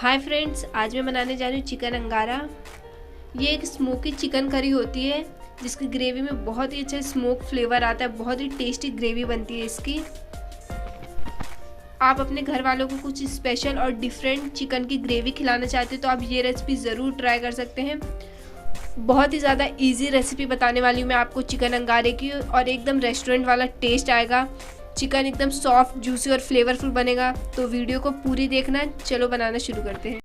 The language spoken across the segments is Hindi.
हाय फ्रेंड्स, आज मैं बनाने जा रही हूँ चिकन अंगारा। ये एक स्मोकी चिकन करी होती है जिसकी ग्रेवी में बहुत ही अच्छा स्मोक फ्लेवर आता है। बहुत ही टेस्टी ग्रेवी बनती है इसकी। आप अपने घर वालों को कुछ स्पेशल और डिफरेंट चिकन की ग्रेवी खिलाना चाहते हो तो आप ये रेसिपी ज़रूर ट्राई कर सकते हैं। बहुत ही ज़्यादा इजी रेसिपी बताने वाली हूँ मैं आपको चिकन अंगारे की, और एकदम रेस्टोरेंट वाला टेस्ट आएगा। चिकन एकदम सॉफ्ट, जूसी और फ्लेवरफुल बनेगा। तो वीडियो को पूरी देखना। चलो बनाना शुरू करते हैं।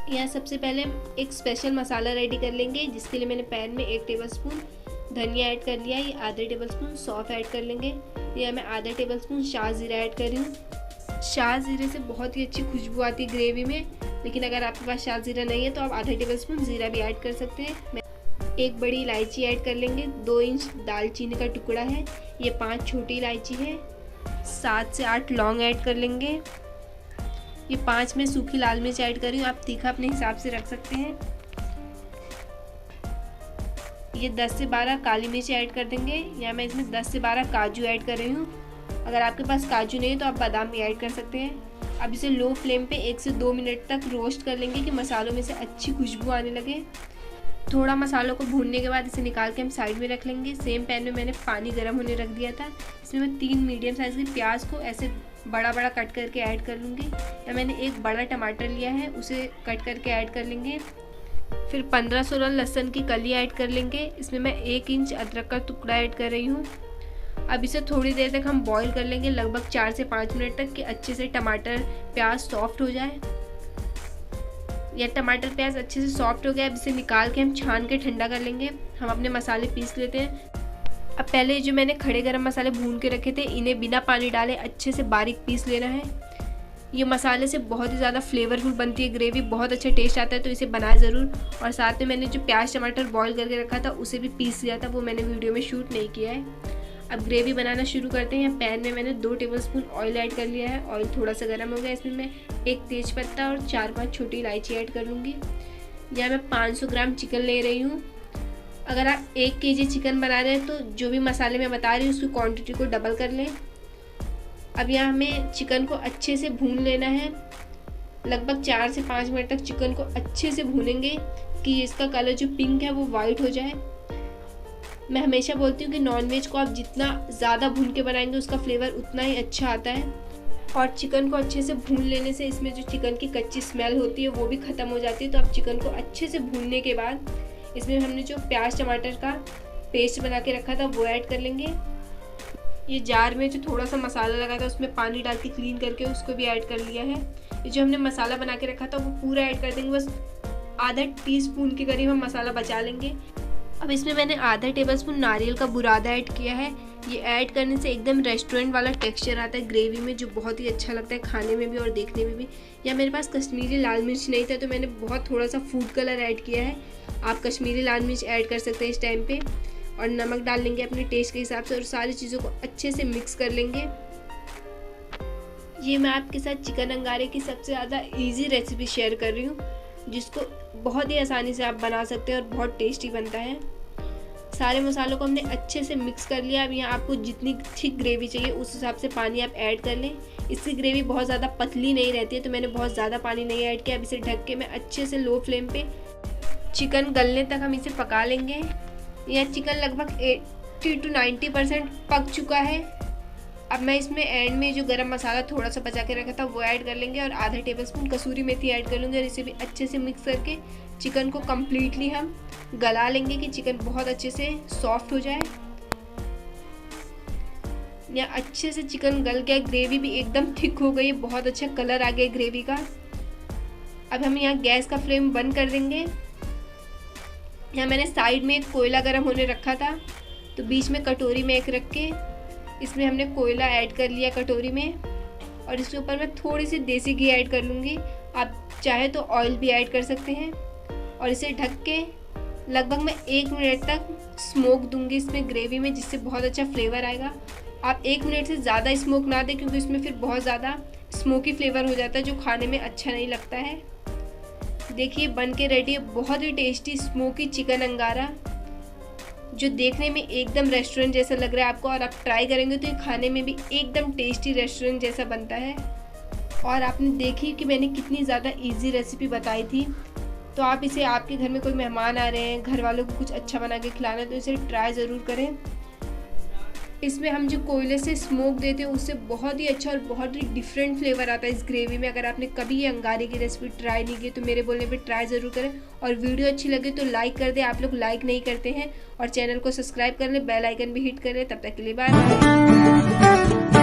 यहाँ सबसे पहले एक स्पेशल मसाला रेडी कर लेंगे, जिसके लिए मैंने पैन में 1 टेबलस्पून धनिया ऐड कर लिया। ये आधे टेबलस्पून सौंफ ऐड कर लेंगे। यहाँ मैं आधा टेबलस्पून शाह ज़ीरा ऐड कर रही हूँ। शाह ज़ीरे से बहुत ही अच्छी खुशबू आती है ग्रेवी में, लेकिन अगर आपके पास शाह ज़ीरा नहीं है तो आप आधा टेबलस्पून ज़ीरा भी ऐड कर सकते हैं। एक बड़ी इलायची ऐड कर लेंगे। 2 इंच दालचीनी का टुकड़ा है। ये 5 छोटी इलायची है। 7 से 8 लौंग ऐड कर लेंगे। ये 5 में सूखी लाल मिर्च ऐड कर रही हूँ। आप तीखा अपने हिसाब से रख सकते हैं। ये 10 से 12 काली मिर्च ऐड कर देंगे। या मैं इसमें 10 से 12 काजू ऐड कर रही हूँ। अगर आपके पास काजू नहीं है तो आप बादाम भी ऐड कर सकते हैं। अब इसे लो फ्लेम पे 1 से 2 मिनट तक रोस्ट कर लेंगे कि मसालों में से अच्छी खुशबू आने लगे। थोड़ा मसालों को भूनने के बाद इसे निकाल के हम साइड में रख लेंगे। सेम पैन में मैंने पानी गर्म होने रख दिया था। इसमें मैं 3 मीडियम साइज़ की प्याज को ऐसे बड़ा बड़ा कट करके ऐड कर लूँगी। या मैंने एक बड़ा टमाटर लिया है, उसे कट करके ऐड कर लेंगे। फिर 15-16 लहसुन की कली ऐड कर लेंगे। इसमें मैं 1 इंच अदरक का टुकड़ा ऐड कर रही हूँ। अब इसे थोड़ी देर तक हम बॉईल कर लेंगे, लगभग 4 से 5 मिनट तक, कि अच्छे से टमाटर प्याज सॉफ्ट हो जाए। या टमाटर प्याज अच्छे से सॉफ्ट हो गया। अब इसे निकाल के हम छान के ठंडा कर लेंगे। हम अपने मसाले पीस लेते हैं। अब पहले जो मैंने खड़े गरम मसाले भून के रखे थे, इन्हें बिना पानी डाले अच्छे से बारीक पीस लेना है। ये मसाले से बहुत ही ज़्यादा फ्लेवरफुल बनती है ग्रेवी, बहुत अच्छा टेस्ट आता है, तो इसे बनाए ज़रूर। और साथ में मैंने जो प्याज टमाटर बॉईल करके रखा था उसे भी पीस लिया था, वो मैंने वीडियो में शूट नहीं किया है। अब ग्रेवी बनाना शुरू करते हैं। पैन में मैंने 2 टेबलस्पून ऑयल ऐड कर लिया है। ऑयल थोड़ा सा गर्म हो गया। इसमें मैं 1 तेज़पत्ता और 4-5 छोटी इलायची ऐड कर लूँगी। यहाँ मैं 500 ग्राम चिकन ले रही हूँ। अगर आप 1 केजी चिकन बना रहे हैं तो जो भी मसाले मैं बता रही हूँ उसकी क्वांटिटी को डबल कर लें। अब यहाँ हमें चिकन को अच्छे से भून लेना है। लगभग 4 से 5 मिनट तक चिकन को अच्छे से भूनेंगे कि इसका कलर जो पिंक है वो वाइट हो जाए। मैं हमेशा बोलती हूँ कि नॉनवेज को आप जितना ज़्यादा भून के बनाएंगे उसका फ्लेवर उतना ही अच्छा आता है। और चिकन को अच्छे से भून लेने से इसमें जो चिकन की कच्ची स्मेल होती है वो भी ख़त्म हो जाती है। तो आप चिकन को अच्छे से भूनने के बाद इसमें हमने जो प्याज टमाटर का पेस्ट बना के रखा था वो ऐड कर लेंगे। ये जार में जो थोड़ा सा मसाला लगा था उसमें पानी डाल के क्लीन करके उसको भी ऐड कर लिया है। ये जो हमने मसाला बना के रखा था वो पूरा ऐड कर देंगे। बस आधा टीस्पून के करीब हम मसाला बचा लेंगे। अब इसमें मैंने आधा टेबलस्पून नारियल का बुरादा ऐड किया है। ये ऐड करने से एकदम रेस्टोरेंट वाला टेक्सचर आता है ग्रेवी में, जो बहुत ही अच्छा लगता है खाने में भी और देखने में भी। या मेरे पास कश्मीरी लाल मिर्च नहीं था तो मैंने बहुत थोड़ा सा फूड कलर ऐड किया है। आप कश्मीरी लाल मिर्च ऐड कर सकते हैं इस टाइम पे। और नमक डाल लेंगे अपने टेस्ट के हिसाब से और सारी चीज़ों को अच्छे से मिक्स कर लेंगे। ये मैं आपके साथ चिकन अंगारे की सबसे ज़्यादा ईजी रेसिपी शेयर कर रही हूँ, जिसको बहुत ही आसानी से आप बना सकते हैं और बहुत टेस्टी बनता है। सारे मसालों को हमने अच्छे से मिक्स कर लिया। अब यहाँ आपको जितनी थिक ग्रेवी चाहिए उस हिसाब से पानी आप ऐड कर लें। इसकी ग्रेवी बहुत ज़्यादा पतली नहीं रहती है तो मैंने बहुत ज़्यादा पानी नहीं ऐड किया। अब इसे ढक के मैं अच्छे से लो फ्लेम पे चिकन गलने तक हम इसे पका लेंगे। यह चिकन लगभग 80 to 90% पक चुका है। अब मैं इसमें एंड में जो गरम मसाला थोड़ा सा बचा के रखा था वो ऐड कर लेंगे और आधा टेबलस्पून कसूरी मेथी ऐड कर लूँगी और इसे भी अच्छे से मिक्स करके चिकन को कम्प्लीटली हम गला लेंगे कि चिकन बहुत अच्छे से सॉफ्ट हो जाए। या अच्छे से चिकन गल गया, ग्रेवी भी एकदम थिक हो गई, बहुत अच्छा कलर आ गया ग्रेवी का। अब हम यहाँ गैस का फ्लेम बंद कर देंगे। यहाँ मैंने साइड में एक कोयला गर्म होने रखा था तो बीच में कटोरी में एक रख के इसमें हमने कोयला ऐड कर लिया कटोरी में, और इसके ऊपर मैं थोड़ी सी देसी घी ऐड कर लूँगी। आप चाहे तो ऑयल भी ऐड कर सकते हैं। और इसे ढक के लगभग मैं 1 मिनट तक स्मोक दूंगी इसमें ग्रेवी में, जिससे बहुत अच्छा फ्लेवर आएगा। आप 1 मिनट से ज़्यादा स्मोक ना दें क्योंकि इसमें फिर बहुत ज़्यादा स्मोकी फ्लेवर हो जाता है जो खाने में अच्छा नहीं लगता है। देखिए बन के रेडी है बहुत ही टेस्टी स्मोकी चिकन अंगारा। जो देखने में एकदम रेस्टोरेंट जैसा लग रहा है आपको, और आप ट्राई करेंगे तो ये खाने में भी एकदम टेस्टी रेस्टोरेंट जैसा बनता है। और आपने देखी कि मैंने कितनी ज़्यादा इजी रेसिपी बताई थी। तो आप इसे, आपके घर में कोई मेहमान आ रहे हैं, घर वालों को कुछ अच्छा बना के खिलाना है, तो इसे ट्राई ज़रूर करें। इसमें हम जो कोयले से स्मोक देते हैं उससे बहुत ही अच्छा और बहुत ही डिफरेंट फ्लेवर आता है इस ग्रेवी में। अगर आपने कभी ये अंगारे की रेसिपी ट्राई नहीं की तो मेरे बोलने पे ट्राई ज़रूर करें। और वीडियो अच्छी लगे तो लाइक कर दें, आप लोग लाइक नहीं करते हैं। और चैनल को सब्सक्राइब कर लें, बेल आइकन भी हिट कर लें। तब तक के लिए बाय बाय।